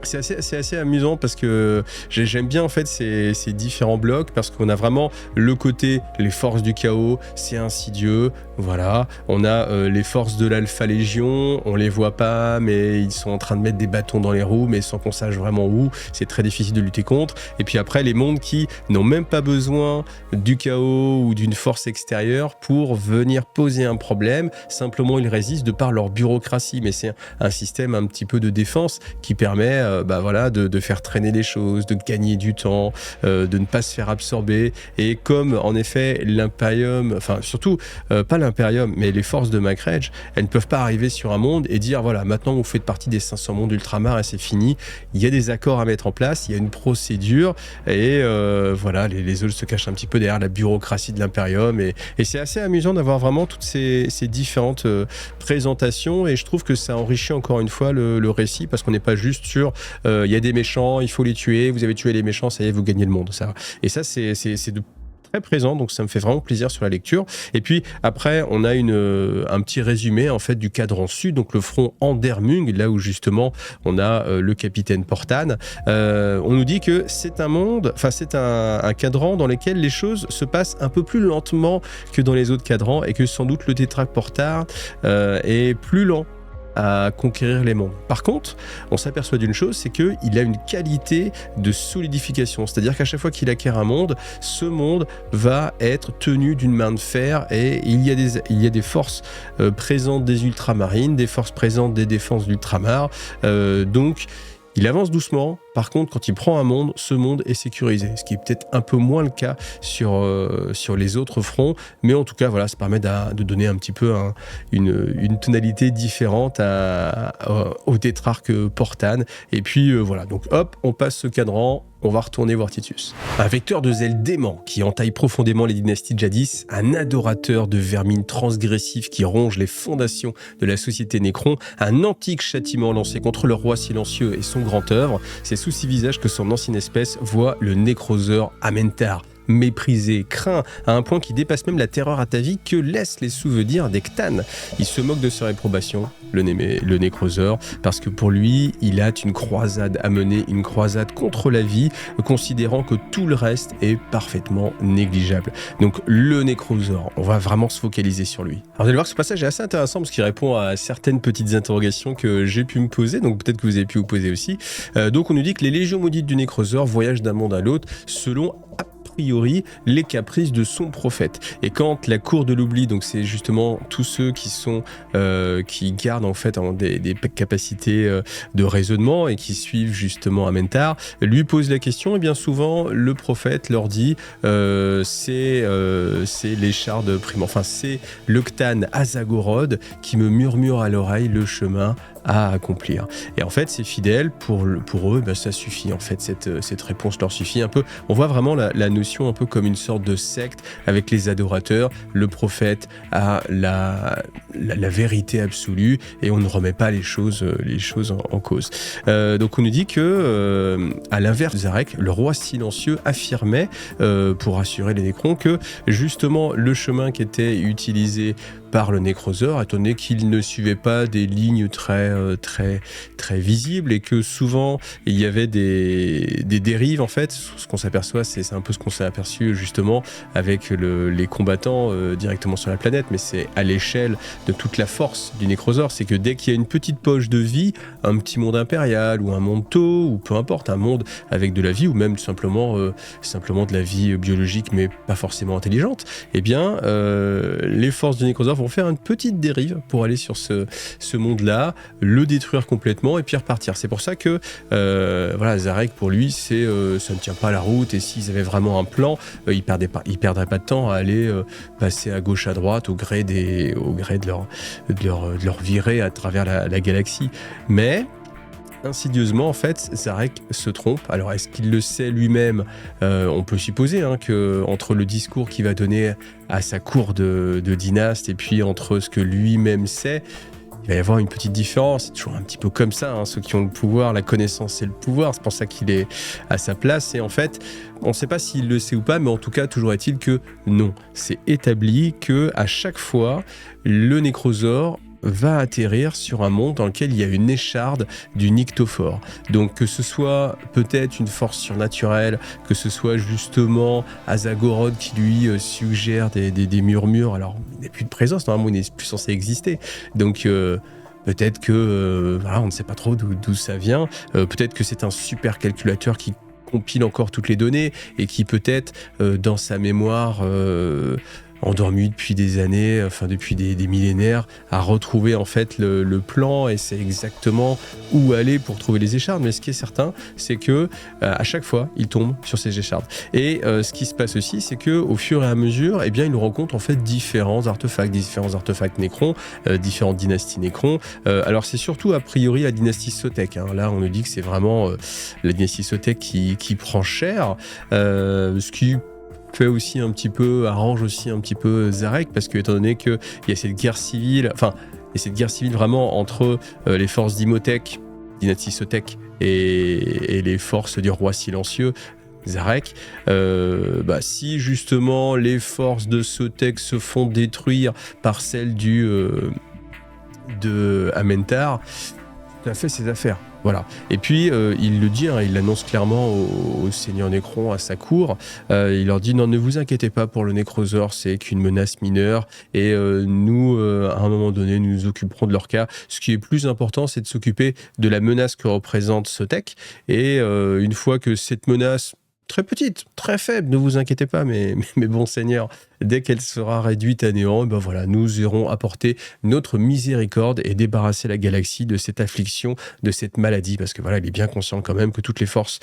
c'est assez amusant parce que j'aime bien en fait ces différents blocs, parce qu'on a vraiment le côté les forces du chaos, c'est insidieux, voilà. On a les forces de l'Alpha Légion, on les voit pas mais ils sont en train de mettre des bâtons dans les roues, mais sans qu'on sache vraiment où, c'est très difficile de lutter contre. Et puis après les mondes qui n'ont même pas besoin du chaos ou d'une force extérieure pour venir poser un problème, simplement ils résistent de par leur bureaucratie, mais c'est un système un petit peu de défense qui permet voilà, de faire traîner les choses, de gagner du temps, de ne pas se faire absorber. Et comme en effet l'Imperium, enfin surtout pas l'Imperium, mais les forces de Macrage, elles ne peuvent pas arriver sur un monde et dire voilà, maintenant vous faites partie des 500 mondes ultramar et c'est fini. Il y a des accords à mettre en place, il y a une procédure, et voilà, les autres se cachent un petit peu derrière la bureaucratie de l'Imperium, et c'est assez amusant d'avoir vraiment toutes ces différentes présentations, et je trouve que ça enrichit encore une fois le récit, parce qu'on n'est pas juste sur il y a des méchants, il faut les tuer, vous avez tué les méchants, ça y est, vous gagnez le monde. Ça. Et ça, c'est de très présent, donc ça me fait vraiment plaisir sur la lecture. Et puis après, on a un petit résumé en fait du cadran sud, donc le front Andermung, là où justement on a le capitaine Portan. On nous dit que c'est un monde, enfin c'est un cadran dans lequel les choses se passent un peu plus lentement que dans les autres cadrans, et que sans doute le tétraque Portan est plus lent à conquérir les mondes. Par contre, on s'aperçoit d'une chose, c'est qu'il a une qualité de solidification, c'est-à-dire qu'à chaque fois qu'il acquiert un monde, ce monde va être tenu d'une main de fer, et il y a des forces présentes des ultramarines, des forces présentes des défenses d'ultramar, donc il avance doucement. Par contre, quand il prend un monde, ce monde est sécurisé, ce qui est peut-être un peu moins le cas sur les autres fronts, mais en tout cas, voilà, ça permet de donner un petit peu une tonalité différente au tétrarque Portan. Et puis voilà, donc hop, on passe ce cadran, on va retourner voir Titus. Un vecteur de zèle dément qui entaille profondément les dynasties de jadis, un adorateur de vermine transgressif qui ronge les fondations de la société Nécron, un antique châtiment lancé contre le roi silencieux et son grand œuvre, c'est sous ces visages que son ancienne espèce voit le nécroseur Amentar méprisé, craint, à un point qui dépasse même la terreur à ta vie que laissent les souvenirs des Cthânes. Il se moque de sa réprobation, le nécrosaure, parce que pour lui, il a une croisade à mener, une croisade contre la vie, considérant que tout le reste est parfaitement négligeable. Donc le nécrosaure, on va vraiment se focaliser sur lui. Alors vous allez voir que ce passage est assez intéressant parce qu'il répond à certaines petites interrogations que j'ai pu me poser, donc peut-être que vous avez pu vous poser aussi. Donc on nous dit que les légions maudites du nécrosaure voyagent d'un monde à l'autre selon a priori les caprices de son prophète. Et quand la cour de l'oubli, donc c'est justement tous ceux qui gardent en fait des capacités de raisonnement et qui suivent justement Amentar, lui pose la question, et bien souvent le prophète leur dit c'est l'écharde prime, enfin c'est le Cthâne Azagorod qui me murmure à l'oreille le chemin à accomplir. Et en fait, ces fidèles, pour eux, ça suffit. En fait, cette réponse leur suffit un peu. On voit vraiment la notion un peu comme une sorte de secte avec les adorateurs. Le prophète a la vérité absolue et on ne remet pas les choses en cause. Donc on nous dit que, à l'inverse de Zarek, le roi silencieux affirmait, pour rassurer les Nécrons, que justement le chemin qui était utilisé par le nécrosaure, étant donné qu'il ne suivait pas des lignes très visibles et que souvent il y avait des dérives en fait. Ce qu'on s'aperçoit, c'est un peu ce qu'on s'est aperçu justement avec les combattants directement sur la planète, mais c'est à l'échelle de toute la force du nécrosaure. C'est que dès qu'il y a une petite poche de vie, un petit monde impérial ou un monde tau, ou peu importe, un monde avec de la vie ou même simplement de la vie biologique mais pas forcément intelligente, eh bien les forces du nécrosaure vont faire une petite dérive pour aller sur ce monde-là, le détruire complètement et puis repartir. C'est pour ça que Zarek, pour lui, ça ne tient pas la route, et s'ils avaient vraiment un plan, ils perdraient pas de temps à aller passer à gauche, à droite, au gré de leur virée à travers la galaxie. Mais insidieusement, en fait, Zarek se trompe. Alors, est-ce qu'il le sait lui-même ? On peut supposer que entre le discours qu'il va donner à sa cour de dynaste et puis entre ce que lui-même sait, il va y avoir une petite différence. C'est toujours un petit peu comme ça, ceux qui ont le pouvoir, la connaissance, c'est le pouvoir. C'est pour ça qu'il est à sa place. Et en fait, on ne sait pas s'il le sait ou pas, mais en tout cas, toujours est-il que non. C'est établi que à chaque fois, le nécrosaure va atterrir sur un monde dans lequel il y a une écharde du nyctophore. Donc que ce soit peut-être une force surnaturelle, que ce soit justement Azagorod qui lui suggère des murmures, alors il n'est plus de présence, normalement il n'est plus censé exister. Donc peut-être que on ne sait pas trop d'où ça vient, peut-être que c'est un super calculateur qui compile encore toutes les données et qui peut-être dans sa mémoire endormi depuis des années, depuis des millénaires, a retrouvé en fait le plan et sait exactement où aller pour trouver les échardes. Mais ce qui est certain, c'est que à chaque fois, il tombe sur ces échardes. Et ce qui se passe aussi, c'est que au fur et à mesure, eh bien, il rencontre en fait différents artefacts Nécrons, différentes dynasties Nécrons. Alors c'est surtout a priori la dynastie Sotek. Là, on nous dit que c'est vraiment la dynastie Sotek qui prend cher, ce qui arrange aussi un petit peu Zarek, parce que étant donné qu'il y a cette guerre civile, vraiment entre les forces d'Imhotep, dynastie Sotek, et les forces du roi silencieux, Zarek, si justement les forces de Sotek se font détruire par celles de Amentar, tout à fait ses affaires. Voilà. Et puis, il le dit, il l'annonce clairement au seigneur Nécron, à sa cour. Il leur dit, non, ne vous inquiétez pas pour le nécrosaure, c'est qu'une menace mineure. Et nous, à un moment donné, nous nous occuperons de leur cas. Ce qui est plus important, c'est de s'occuper de la menace que représente Sotek. Et une fois que cette menace, très petite, très faible, ne vous inquiétez pas, mais bon Seigneur, dès qu'elle sera réduite à néant, nous irons apporter notre miséricorde et débarrasser la galaxie de cette affliction, de cette maladie, parce que il est bien conscient quand même que toutes les forces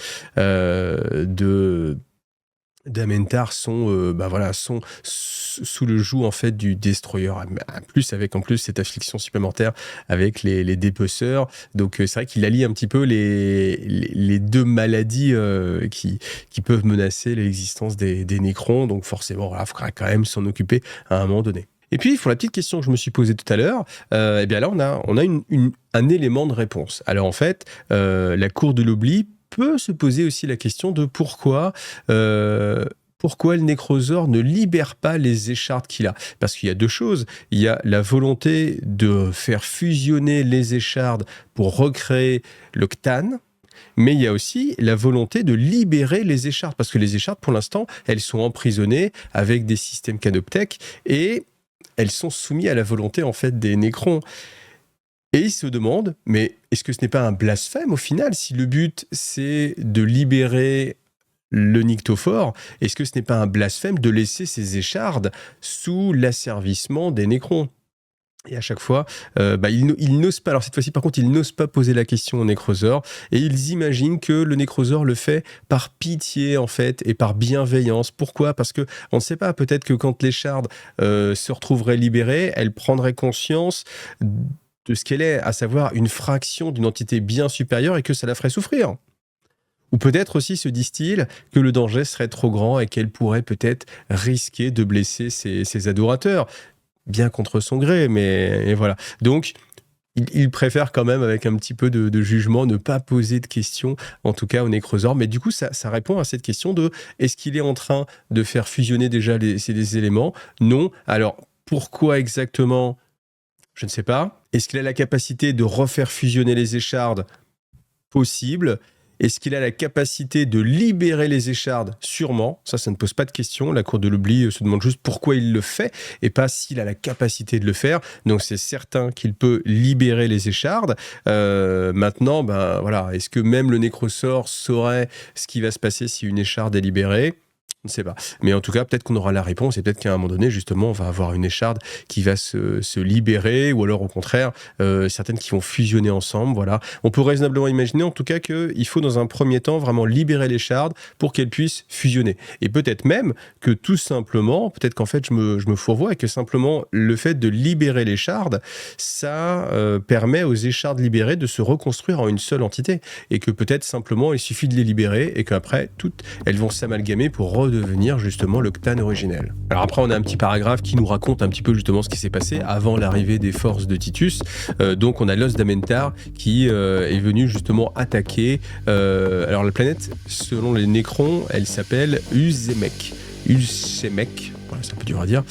d'Amentar sont sous le joug en fait du Destroyer, avec en plus cette affliction supplémentaire avec les dépeceurs. Donc c'est vrai qu'il allie un petit peu les deux maladies qui peuvent menacer l'existence des Nécrons. Donc forcément, il faudra quand même s'en occuper à un moment donné. Et puis, pour la petite question que je me suis posée tout à l'heure, là, on a un élément de réponse. Alors en fait, la cour de l'oubli peut se poser aussi la question de pourquoi pourquoi le nécrosaure ne libère pas les échardes qu'il a? Parce qu'il y a deux choses. Il y a la volonté de faire fusionner les échardes pour recréer le ctane, mais il y a aussi la volonté de libérer les échardes, parce que les échardes, pour l'instant, elles sont emprisonnées avec des systèmes canoptèques et elles sont soumises à la volonté en fait des nécrons. Et il se demande, mais est-ce que ce n'est pas un blasphème au final, si le but c'est de libérer le nyctophore, est-ce que ce n'est pas un blasphème de laisser ces échardes sous l'asservissement des nécrons? Et à chaque fois, ils n'osent pas. Alors cette fois-ci, par contre, ils n'osent pas poser la question au nécrosaure et ils imaginent que le nécrosaure le fait par pitié en fait et par bienveillance. Pourquoi? Parce que on ne sait pas. Peut-être que quand l'écharde se retrouverait libérée, elle prendrait conscience de ce qu'elle est, à savoir une fraction d'une entité bien supérieure et que ça la ferait souffrir. Ou peut-être aussi se disent-ils que le danger serait trop grand et qu'elle pourrait peut-être risquer de blesser ses adorateurs. Bien contre son gré, mais et voilà. Donc, il préfère quand même, avec un petit peu de jugement, ne pas poser de questions, en tout cas au nécrosaure. Mais du coup, ça répond à cette question de est-ce qu'il est en train de faire fusionner déjà ces éléments? Non. Alors, pourquoi exactement? Je ne sais pas. Est-ce qu'il a la capacité de refaire fusionner les échardes? Possible. Est-ce qu'il a la capacité de libérer les échardes? Sûrement. Ça ne pose pas de question. La Cour de l'oubli se demande juste pourquoi il le fait et pas s'il a la capacité de le faire. Donc c'est certain qu'il peut libérer les échardes. Maintenant, voilà, est-ce que même le nécrosaure saurait ce qui va se passer si une écharde est libérée? Je ne sais pas. Mais en tout cas, peut-être qu'on aura la réponse et peut-être qu'à un moment donné, justement, on va avoir une écharde qui va se libérer ou alors au contraire, certaines qui vont fusionner ensemble. Voilà. On peut raisonnablement imaginer en tout cas qu'il faut dans un premier temps vraiment libérer l'écharde pour qu'elle puisse fusionner. Et peut-être même que tout simplement, peut-être qu'en fait je me fourvoie et que simplement le fait de libérer l'écharde, ça permet aux échardes libérées de se reconstruire en une seule entité. Et que peut-être simplement il suffit de les libérer et qu'après, toutes elles vont s'amalgamer pour redevenir justement le ctane originel. Alors après, on a un petit paragraphe qui nous raconte un petit peu justement ce qui s'est passé avant l'arrivée des forces de Titus. Donc on a l'os d'Amentar qui est venu justement attaquer. Alors la planète, selon les nécrons, elle s'appelle Usemek. Voilà, c'est un peu dur à dire.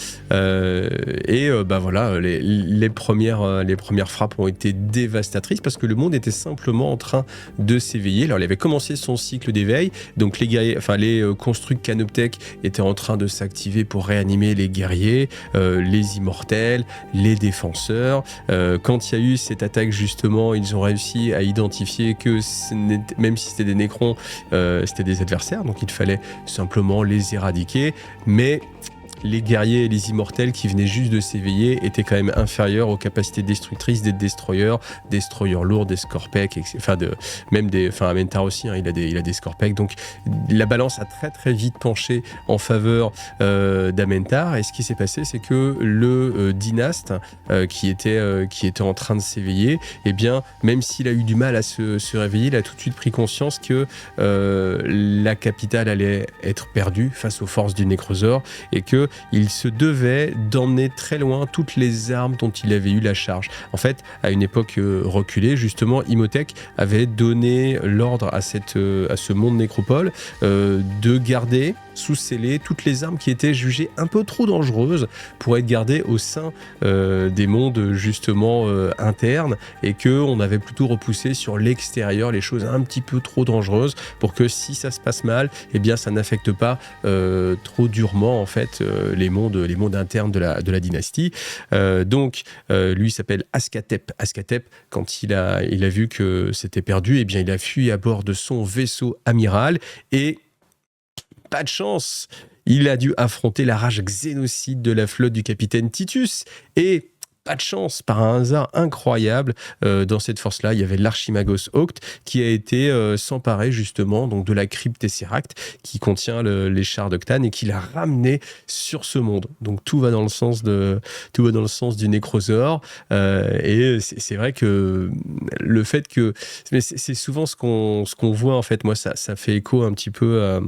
Voilà, les premières frappes ont été dévastatrices parce que le monde était simplement en train de s'éveiller. Alors, il avait commencé son cycle d'éveil, donc les guerriers, les constructs canoptèques étaient en train de s'activer pour réanimer les guerriers, les immortels, les défenseurs. Quand il y a eu cette attaque, justement, ils ont réussi à identifier que même si c'était des nécrons, c'était des adversaires, donc il fallait simplement les éradiquer. Mais les guerriers et les immortels qui venaient juste de s'éveiller étaient quand même inférieurs aux capacités destructrices des destroyers lourds, des scorpèques, Amentar aussi, hein, il a des scorpèques. Donc la balance a très très vite penché en faveur d'Amentar. Et ce qui s'est passé, c'est que le dynaste qui était en train de s'éveiller, eh bien, même s'il a eu du mal à se réveiller, il a tout de suite pris conscience que la capitale allait être perdue face aux forces du nécrosaure et que il se devait d'emmener très loin toutes les armes dont il avait eu la charge. En fait, à une époque reculée, justement, Imhotep avait donné l'ordre à ce monde nécropole de garder sous scellé toutes les armes qui étaient jugées un peu trop dangereuses pour être gardées au sein des mondes justement internes, et qu'on avait plutôt repoussé sur l'extérieur les choses un petit peu trop dangereuses pour que si ça se passe mal, eh bien ça n'affecte pas trop durement en fait les mondes internes de la dynastie. Lui s'appelle Ascatep. Ascatep, quand il a vu que c'était perdu, eh bien il a fui à bord de son vaisseau amiral et pas de chance, il a dû affronter la rage xénocide de la flotte du capitaine Titus. Et pas de chance, par un hasard incroyable, dans cette force-là, il y avait l'Archimagos Oct qui a été s'emparer justement donc de la crypte Tesseract qui contient les chars d'Octane et qui l'a ramené sur ce monde. Donc tout va dans le sens du nécrosaure. Et c'est vrai que le fait que... Mais c'est souvent ce qu'on voit en fait. Moi, ça fait écho un petit peu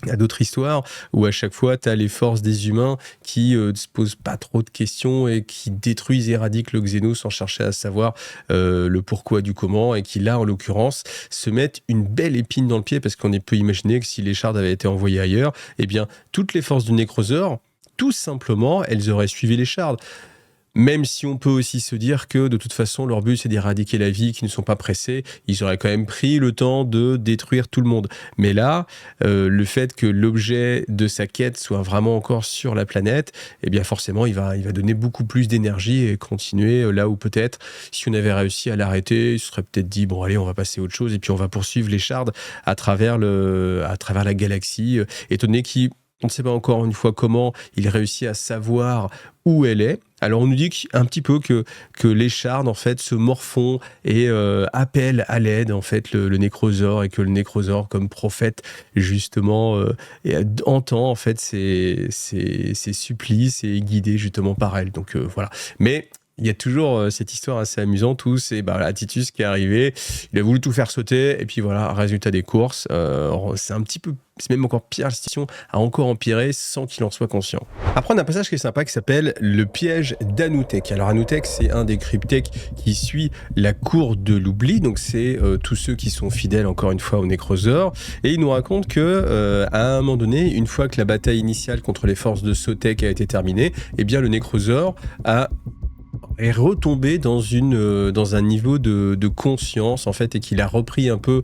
Il y a d'autres histoires où à chaque fois, tu as les forces des humains qui ne se posent pas trop de questions et qui détruisent, éradiquent le Xeno sans chercher à savoir le pourquoi du comment, et qui là, en l'occurrence, se mettent une belle épine dans le pied, parce qu'on peut imaginer que si les shards avaient été envoyés ailleurs, eh bien, toutes les forces du Necroseur, tout simplement, elles auraient suivi les shards. Même si on peut aussi se dire que de toute façon, leur but c'est d'éradiquer la vie, qu'ils ne sont pas pressés, ils auraient quand même pris le temps de détruire tout le monde. Mais là, le fait que l'objet de sa quête soit vraiment encore sur la planète, eh bien forcément, il va donner beaucoup plus d'énergie et continuer là où peut-être, si on avait réussi à l'arrêter, il se serait peut-être dit, bon allez, on va passer à autre chose et puis on va poursuivre les shards à travers la galaxie, étant donné qu'on ne sait pas encore une fois comment il réussit à savoir où elle est. Alors on nous dit un petit peu que les shards en fait se morfont et appellent à l'aide en fait le Necroseur, et que le Necroseur comme prophète justement entend en fait ses supplices et est guidé justement par elle. Donc voilà. Mais il y a toujours cette histoire assez amusante où c'est là, Titus qui est arrivé, il a voulu tout faire sauter, et puis voilà, résultat des courses, c'est même encore pire, la situation a encore empiré sans qu'il en soit conscient. Après, on a un passage qui est sympa qui s'appelle le piège d'Anoutek. Alors Anoutek, c'est un des cryptèques qui suit la cour de l'oubli, donc c'est tous ceux qui sont fidèles encore une fois au Necroseur, et il nous raconte que à un moment donné, une fois que la bataille initiale contre les forces de Sotek a été terminée, eh bien le Necroseur est retombé dans un niveau de conscience en fait, et qu'il a repris un peu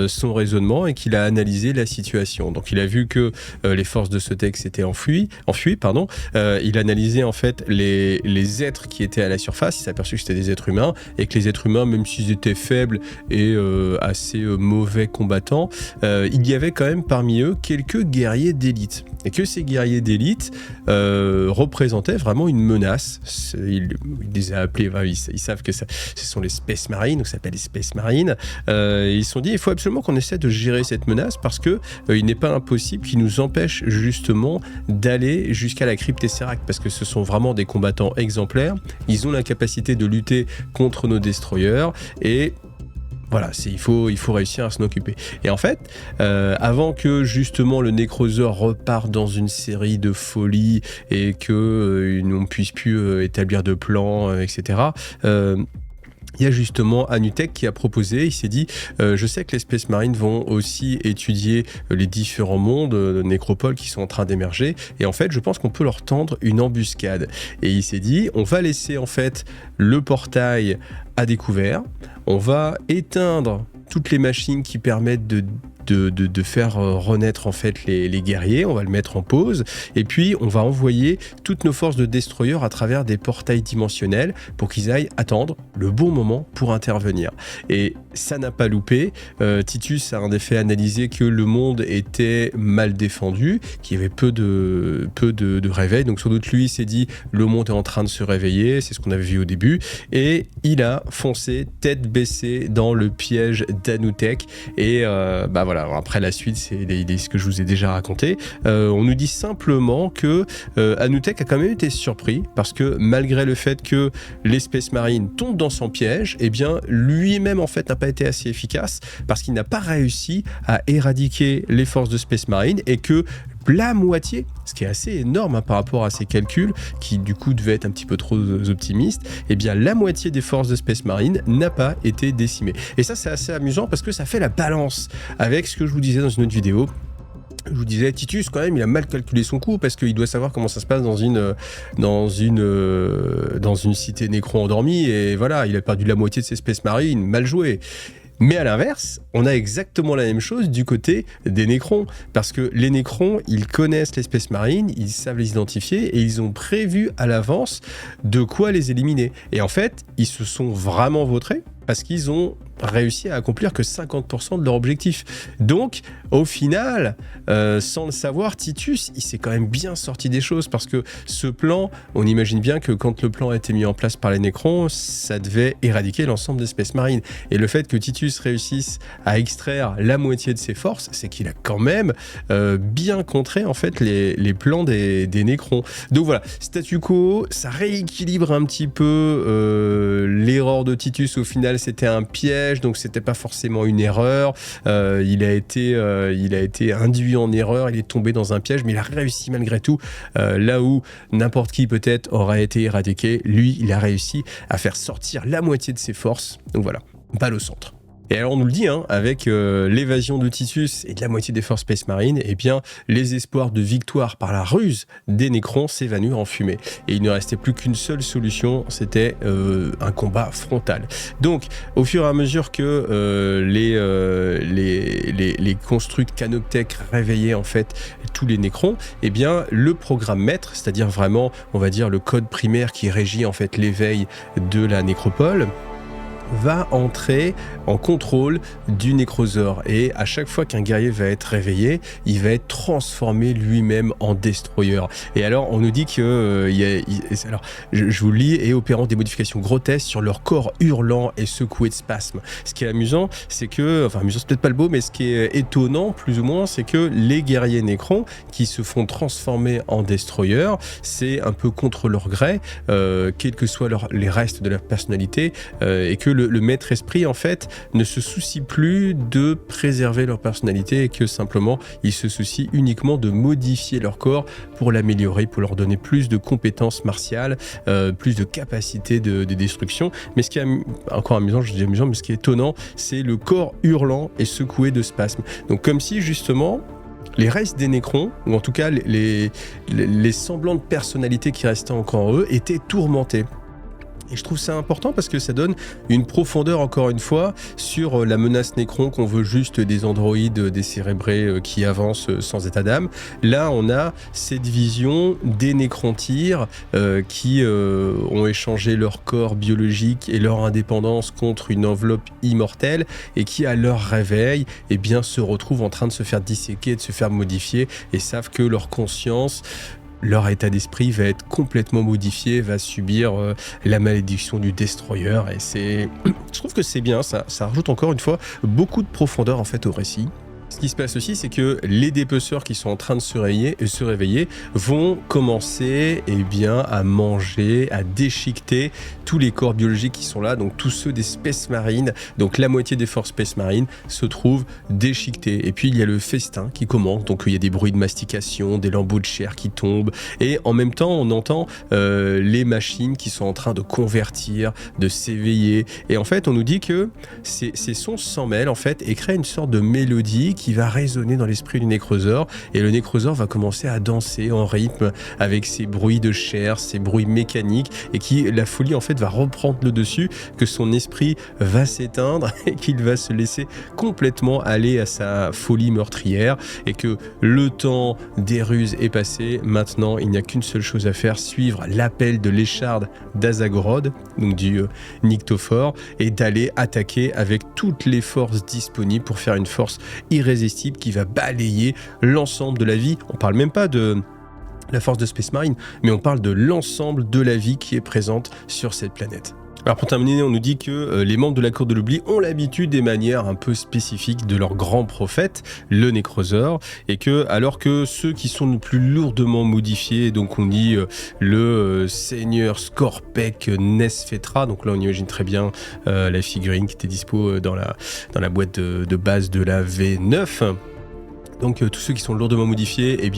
son raisonnement et qu'il a analysé la situation. Donc il a vu que les forces de Sotek s'étaient enfuies, il a analysé en fait les êtres qui étaient à la surface, il s'est aperçu que c'était des êtres humains, et que les êtres humains, même s'ils étaient faibles et assez mauvais combattants, il y avait quand même parmi eux quelques guerriers d'élite, et que ces guerriers d'élite représentaient vraiment une menace. Il les a appelés, ils savent que ce sont les Space Marines, donc ça s'appelle les Space Marines. Ils se sont dit, il faut absolument qu'on essaie de gérer cette menace, parce que il n'est pas impossible qu'ils nous empêchent justement d'aller jusqu'à la crypte Tesseract, parce que ce sont vraiment des combattants exemplaires. Ils ont la capacité de lutter contre nos destroyers, et voilà, il faut réussir à s'en occuper. Et en fait, avant que justement le Necroseur reparte dans une série de folies et que on ne puisse plus établir de plans, etc., il y a justement Anoutek qui a proposé, il s'est dit je sais que les Space Marines vont aussi étudier les différents mondes nécropoles qui sont en train d'émerger, et en fait je pense qu'on peut leur tendre une embuscade. Et il s'est dit, on va laisser en fait le portail à découvert, on va éteindre toutes les machines qui permettent de faire renaître en fait les guerriers, on va le mettre en pause, et puis on va envoyer toutes nos forces de destroyers à travers des portails dimensionnels pour qu'ils aillent attendre le bon moment pour intervenir. Et ça n'a pas loupé. Titus a en effet analysé que le monde était mal défendu, qu'il y avait peu de réveil, donc sans doute lui s'est dit le monde est en train de se réveiller, c'est ce qu'on avait vu au début, et il a foncé tête baissée dans le piège d'Anoutek. Et voilà, après la suite c'est ce que je vous ai déjà raconté. On nous dit simplement que Anoutek a quand même été surpris, parce que malgré le fait que les Space Marines tombent dans son piège, eh bien lui-même en fait n'a pas été assez efficace, parce qu'il n'a pas réussi à éradiquer les forces de Space Marine, et que la moitié, ce qui est assez énorme par rapport à ses calculs, qui du coup devaient être un petit peu trop optimistes, eh bien la moitié des forces de Space Marine n'a pas été décimée. Et ça c'est assez amusant, parce que ça fait la balance avec ce que je vous disais dans une autre vidéo. Je vous disais, Titus, quand même, il a mal calculé son coup, parce qu'il doit savoir comment ça se passe dans une cité nécro endormie, et voilà, il a perdu la moitié de ses Space Marines, mal joué. Mais à l'inverse, on a exactement la même chose du côté des Nécrons, parce que les Nécrons, ils connaissent les Space Marines, ils savent les identifier, et ils ont prévu à l'avance de quoi les éliminer. Et en fait, ils se sont vraiment vautrés, parce qu'ils ont réussi à accomplir que 50% de leur objectif. Donc, au final, sans le savoir, Titus, il s'est quand même bien sorti des choses, parce que ce plan, on imagine bien que quand le plan a été mis en place par les Nécrons, ça devait éradiquer l'ensemble des Space Marines. Et le fait que Titus réussisse à extraire la moitié de ses forces, c'est qu'il a quand même bien contré en fait les plans des Nécrons. Donc voilà, statu quo, ça rééquilibre un petit peu l'erreur de Titus au final, c'était un piège, donc c'était pas forcément une erreur. Il a été induit en erreur, il est tombé dans un piège, mais il a réussi malgré tout. Là où n'importe qui peut-être aurait été éradiqué, lui, il a réussi à faire sortir la moitié de ses forces. Donc voilà, balle au centre. Et alors on nous le dit, avec l'évasion de Titus et de la moitié des forces Space Marine, eh bien les espoirs de victoire par la ruse des Nécrons s'évanouirent en fumée. Et il ne restait plus qu'une seule solution, c'était un combat frontal. Donc au fur et à mesure que les constructs Canoptech réveillaient en fait tous les Nécrons, eh bien le programme maître, c'est-à-dire vraiment, on va dire le code primaire qui régit en fait l'éveil de la nécropole, va entrer en contrôle du nécrosaure, et à chaque fois qu'un guerrier va être réveillé, il va être transformé lui-même en destroyer. Et alors on nous dit que alors je vous le lis, et opérant des modifications grotesques sur leur corps hurlant et secoué de spasmes. Ce qui est amusant, c'est que, enfin amusant c'est peut-être pas le beau, mais ce qui est étonnant plus ou moins, c'est que les guerriers Nécrons qui se font transformer en destroyer, c'est un peu contre leur gré, quels que soient les restes de leur personnalité, et que le maître esprit en fait ne se soucie plus de préserver leur personnalité, et que simplement il se soucie uniquement de modifier leur corps pour l'améliorer, pour leur donner plus de compétences martiales, plus de capacité de destruction. Mais ce qui est encore amusant, je dis amusant, mais ce qui est étonnant, c'est le corps hurlant et secoué de spasmes. Donc comme si justement les restes des Nécrons, ou en tout cas les semblants de personnalité qui restaient encore en eux, étaient tourmentés. Et je trouve ça important parce que ça donne une profondeur, encore une fois, sur la menace Nécron, qu'on veut juste des androïdes décérébrés qui avancent sans état d'âme. Là, on a cette vision des nécrontyres qui ont échangé leur corps biologique et leur indépendance contre une enveloppe immortelle, et qui, à leur réveil, eh bien, se retrouvent en train de se faire disséquer, de se faire modifier, et savent que leur conscience, leur état d'esprit va être complètement modifié, va subir la malédiction du Destroyer. Et je trouve que c'est bien, ça rajoute encore une fois beaucoup de profondeur en fait au récit. Ce qui se passe aussi, c'est que les dépeceurs qui sont en train de se réveiller vont commencer à manger, à déchiqueter tous les corps biologiques qui sont là, donc tous ceux des Space Marines. Donc la moitié des forces Space Marines se trouvent déchiquetées. Et puis il y a le festin qui commence, donc il y a des bruits de mastication, des lambeaux de chair qui tombent, et en même temps on entend les machines qui sont en train de convertir, de s'éveiller. Et en fait on nous dit que ces sons s'en mêlent en fait et créent une sorte de mélodie qui va résonner dans l'esprit du nécrosaure, et le nécrosaure va commencer à danser en rythme avec ses bruits de chair, ses bruits mécaniques, et la folie en fait va reprendre le dessus, que son esprit va s'éteindre et qu'il va se laisser complètement aller à sa folie meurtrière, et que le temps des ruses est passé. Maintenant il n'y a qu'une seule chose à faire, suivre l'appel de l'écharde d'Azagorod, donc du Nyctophore, et d'aller attaquer avec toutes les forces disponibles pour faire une force irrésistible qui va balayer l'ensemble de la vie. On parle même pas de la force de Space Marine, mais on parle de l'ensemble de la vie qui est présente sur cette planète. Alors pour terminer, on nous dit que les membres de la Cour de l'Oubli ont l'habitude des manières un peu spécifiques de leur grand prophète, le Nécrosaure, et que alors que ceux qui sont le plus lourdement modifiés, donc on dit le seigneur Scorpec Nesfetra, donc là on imagine très bien la figurine qui était dispo dans la boîte de base de la V9. Donc tous ceux qui sont lourdement modifiés,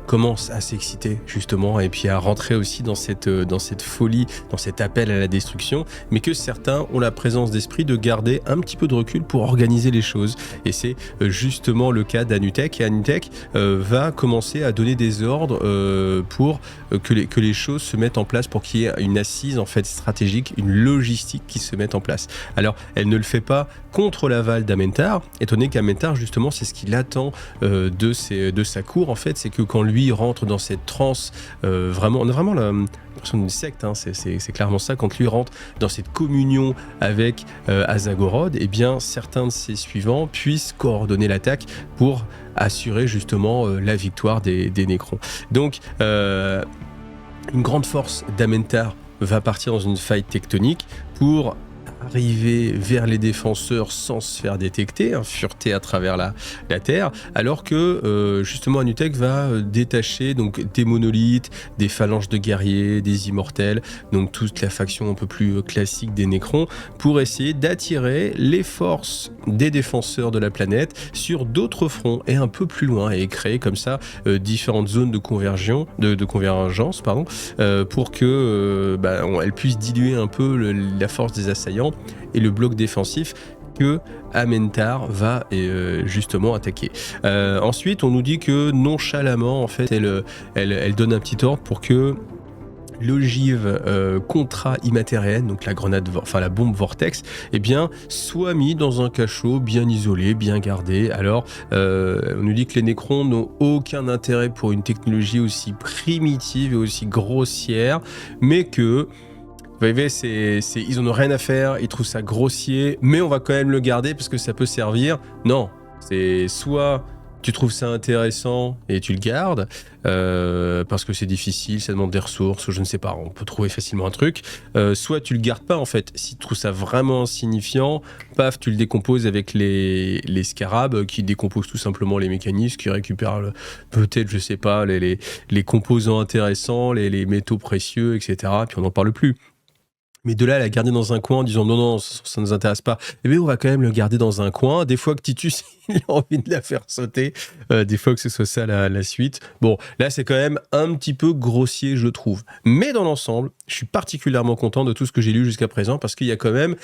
commencent à s'exciter justement, et puis à rentrer aussi dans cette folie, dans cet appel à la destruction, mais que certains ont la présence d'esprit de garder un petit peu de recul pour organiser les choses. Et c'est justement le cas d'Anutech, et Anutech va commencer à donner des ordres pour que les choses se mettent en place, pour qu'il y ait une assise en fait stratégique, une logistique qui se mette en place. Alors elle ne le fait pas contre l'aval d'Amentar, étant donné qu'Amentar justement c'est ce qu'il attend de sa cour en fait, c'est que quand lui rentre dans cette transe, vraiment, on a vraiment l'impression d'une secte, c'est clairement ça, quand lui rentre dans cette communion avec Azagorod, certains de ses suivants puissent coordonner l'attaque pour assurer justement la victoire des Nécrons. Donc une grande force d'Amentar va partir dans une faille tectonique pour arriver vers les défenseurs sans se faire détecter, fureter à travers la Terre, alors que justement Anutech va détacher donc des monolithes, des phalanges de guerriers, des immortels, donc toute la faction un peu plus classique des Nécrons, pour essayer d'attirer les forces des défenseurs de la planète sur d'autres fronts et un peu plus loin, et créer comme ça différentes zones de convergence, pour que elle puisse diluer un peu la force des assaillants et le bloc défensif que Amentar va justement attaquer. Ensuite, on nous dit que nonchalamment, en fait, elle donne un petit ordre pour que l'ogive contra immatérienne, donc la bombe Vortex, soit mis dans un cachot bien isolé, bien gardé. Alors, on nous dit que les Nécrons n'ont aucun intérêt pour une technologie aussi primitive et aussi grossière, mais que vous voyez, ils en ont rien à faire, ils trouvent ça grossier, mais on va quand même le garder parce que ça peut servir. Non, c'est soit tu trouves ça intéressant et tu le gardes, parce que c'est difficile, ça demande des ressources, je ne sais pas, on peut trouver facilement un truc, soit tu le gardes pas en fait. Si tu trouves ça vraiment insignifiant, paf, tu le décomposes avec les scarabs qui décomposent tout simplement les mécanismes, qui récupèrent peut-être, je sais pas, les composants intéressants, les métaux précieux, etc. Puis on n'en parle plus. Mais de là à la garder dans un coin en disant non, ça ne nous intéresse pas, on va quand même le garder dans un coin. Des fois que Titus il a envie de la faire sauter, des fois que ce soit ça la suite. Bon, là c'est quand même un petit peu grossier, je trouve. Mais dans l'ensemble, je suis particulièrement content de tout ce que j'ai lu jusqu'à présent parce qu'il y a quand même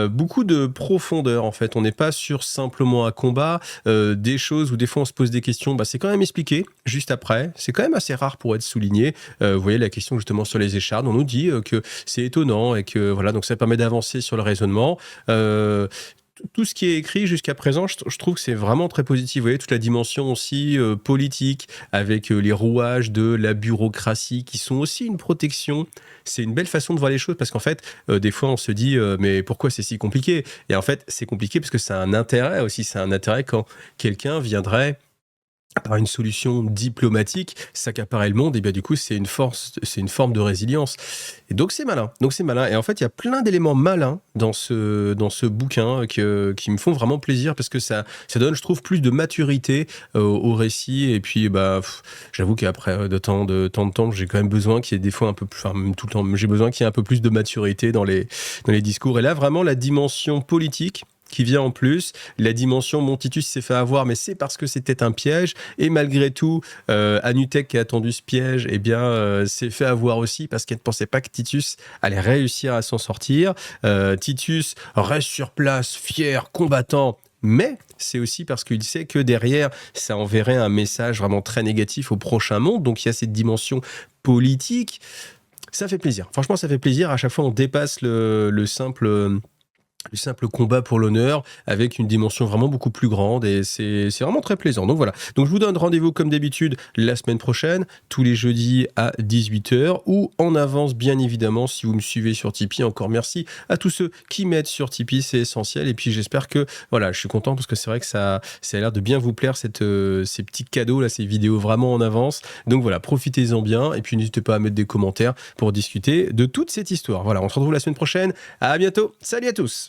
beaucoup de profondeur en fait. On n'est pas sur simplement un combat, des choses où des fois on se pose des questions, c'est quand même expliqué juste après. C'est quand même assez rare pour être souligné. Vous voyez la question justement sur les échardes, on nous dit que c'est étonnant et que voilà, donc ça permet d'avancer sur le raisonnement. Tout ce qui est écrit jusqu'à présent, je trouve que c'est vraiment très positif. Vous voyez, toute la dimension aussi politique, avec les rouages de la bureaucratie, qui sont aussi une protection. C'est une belle façon de voir les choses, parce qu'en fait, des fois, on se dit mais pourquoi c'est si compliqué ? Et en fait, c'est compliqué parce que ça a un intérêt aussi. C'est un intérêt quand quelqu'un viendrait par une solution diplomatique, s'accaparer le monde, et bien du coup, c'est une forme de résilience. Et donc c'est malin. Et en fait, il y a plein d'éléments malins dans ce bouquin qui me font vraiment plaisir parce que ça donne, je trouve, plus de maturité au récit. Et puis, j'avoue qu'après de tant de temps, j'ai quand même besoin qu'il y ait des fois un peu plus, enfin même tout le temps, j'ai besoin qu'il y ait un peu plus de maturité dans les discours. Et là, vraiment, la dimension politique qui vient en plus, la dimension mon Titus s'est fait avoir, mais c'est parce que c'était un piège, et malgré tout, Anutech qui a attendu ce piège, s'est fait avoir aussi, parce qu'elle ne pensait pas que Titus allait réussir à s'en sortir. Titus reste sur place, fier, combattant, mais c'est aussi parce qu'il sait que derrière, ça enverrait un message vraiment très négatif au prochain monde, donc il y a cette dimension politique. Ça fait plaisir, franchement ça fait plaisir, à chaque fois on dépasse le simple combat pour l'honneur avec une dimension vraiment beaucoup plus grande, et c'est vraiment très plaisant. Donc voilà, donc je vous donne rendez-vous comme d'habitude la semaine prochaine, tous les jeudis à 18h, ou en avance bien évidemment si vous me suivez sur Tipeee. Encore merci à tous ceux qui m'aident sur Tipeee, c'est essentiel. Et puis j'espère que voilà, je suis content parce que c'est vrai que ça a l'air de bien vous plaire, ces petits cadeaux là, ces vidéos vraiment en avance. Donc voilà, profitez-en bien, et puis n'hésitez pas à mettre des commentaires pour discuter de toute cette histoire. Voilà, on se retrouve la semaine prochaine, à bientôt, salut à tous.